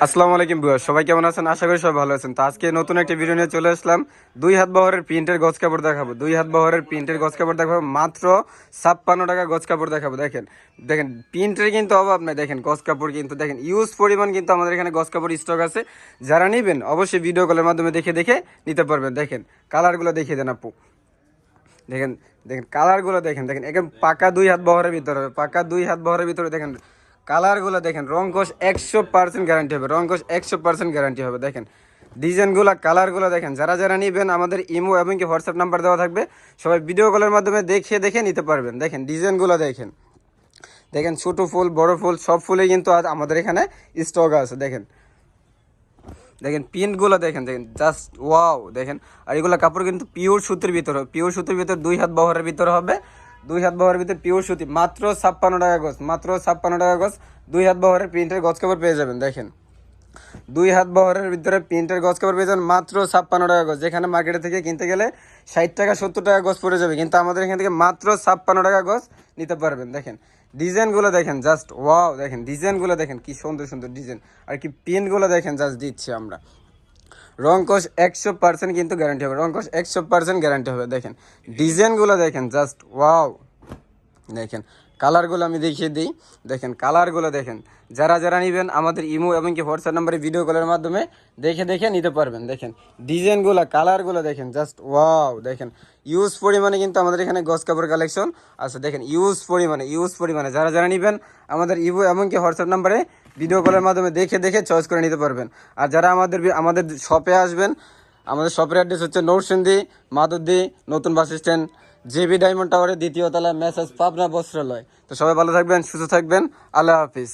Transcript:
আসসালামু আলাইকুম ভিউয়ার, সবাই কেমন আছেন? আশা করি সবাই ভালো আছেন। তো আজকে নতুন একটা ভিডিও নিয়ে চলে আসলাম। 2 হাত বহরের প্রিন্টের গজ কাপড় দেখাবো। 2 হাত বহরের প্রিন্টের গজ কাপড় দেখাবো মাত্র 56 টাকা গজ কাপড় দেখাবো। দেখেন দেখেন প্রিন্টের কিন্তু অভাব নাই। দেখেন গজ কাপড় কিন্তু দেখেন ইউজ পরিমাণ কিন্তু আমাদের এখানে গজ কাপড় স্টক আছে। যারা নেবেন অবশ্যই ভিডিও কলের মাধ্যমে দেখে দেখে নিতে পারবেন। দেখেন কালারগুলো দেখিয়ে দেন আপু। দেখেন দেখেন কালারগুলো দেখেন দেখেন একদম পাকা 2 হাত বহরের ভিতরে হবে। পাকা 2 হাত বহরের ভিতরে দেখেন কালারগুলো দেখেন, রংকশ 100% গ্যারান্টি হবে। রংকশ 100% গ্যারান্টি হবে। দেখেন ডিজাইনগুলো কালারগুলো দেখেন। যারা যারা নেবেন আমাদের ইমো এবং কি হোয়াটসঅ্যাপ নাম্বার দেওয়া থাকবে, সবাই ভিডিও কলের মাধ্যমে দেখে দেখে নিতে পারবেন। দেখেন ডিজাইনগুলো দেখেন দেখেন ছোটো ফুল বড় ফুল সব ফুলেই কিন্তু আজ আমাদের এখানে স্টক আছে। দেখেন দেখেন প্রিন্টগুলো দেখেন দেখেন জাস্ট ওয়াও। দেখেন আর এগুলো কাপড় কিন্তু পিওর সুতির ভিতরে হবে। পিওর সুতির ভিতরে 2 হাত বহরের ভিতরে হবে। 2 হাত বহরের ভিতরে পিওর সুতি মাত্র 56 টাকা গজ। মাত্র 56 টাকা গজ 2 হাত বহরের প্রিন্টের গজ কাপড় পেয়ে যাবেন। দেখেন 2 হাত বহরের ভিতরে প্রিন্টের গজ কাপড় পেয়ে যাবেন মাত্র 56 টাকা গজ। যেখানে মার্কেটে থেকে কিনতে গেলে 60 টাকা 70 টাকা গজ পড়ে যাবে, কিন্তু আমাদের এখান থেকে মাত্র 56 টাকা গজ নিতে পারবেন। দেখেন ডিজাইনগুলো দেখেন জাস্ট ওয়াও। দেখেন ডিজাইনগুলো দেখেন কি সুন্দর সুন্দর ডিজাইন, আর কি প্রিন্টগুলো দেখেন জাস্ট দিচ্ছি আমরা। রংকশ 100% কিন্তু গ্যারান্টি হবে। রংকশ 100% গ্যারান্টি হবে। দেখেন ডিজাইনগুলো দেখেন জাস্ট ওয়াও। দেখেন কালারগুলো আমি দেখিয়ে দিই। দেখেন কালারগুলো দেখেন। যারা যারা নেবেন আমাদের ইমো এবং কি হোয়াটসঅ্যাপ নাম্বারে ভিডিও কলের মাধ্যমে দেখে দেখে নিতে পারবেন। দেখেন ডিজাইনগুলো কালারগুলো দেখেন জাস্ট ওয়াও। দেখেন ইউজ পরিমাণে কিন্তু আমাদের এখানে গজ কাপড় কালেকশন আছে। দেখেন ইউজ পরিমাণে যারা যারা নেবেন আমাদের ইমো এবং কি হোয়াটসঅ্যাপ নাম্বারে ভিডিও কলের মাধ্যমে দেখে দেখে চয়েস করে নিতে পারবেন। আর যারা আমাদের শপে আসবেন, আমাদের শপের অ্যাড্রেস হচ্ছে নৌসিন্দি মাধবদী নতুন বাস স্ট্যান্ড, জেবি ডায়মন্ড টাওয়ারের দ্বিতীয় তলা, মেসাজ পাবনা বস্ত্রালয়। তো সবাই ভালো থাকবেন, সুস্থ থাকবেন। আল্লাহ হাফিজ।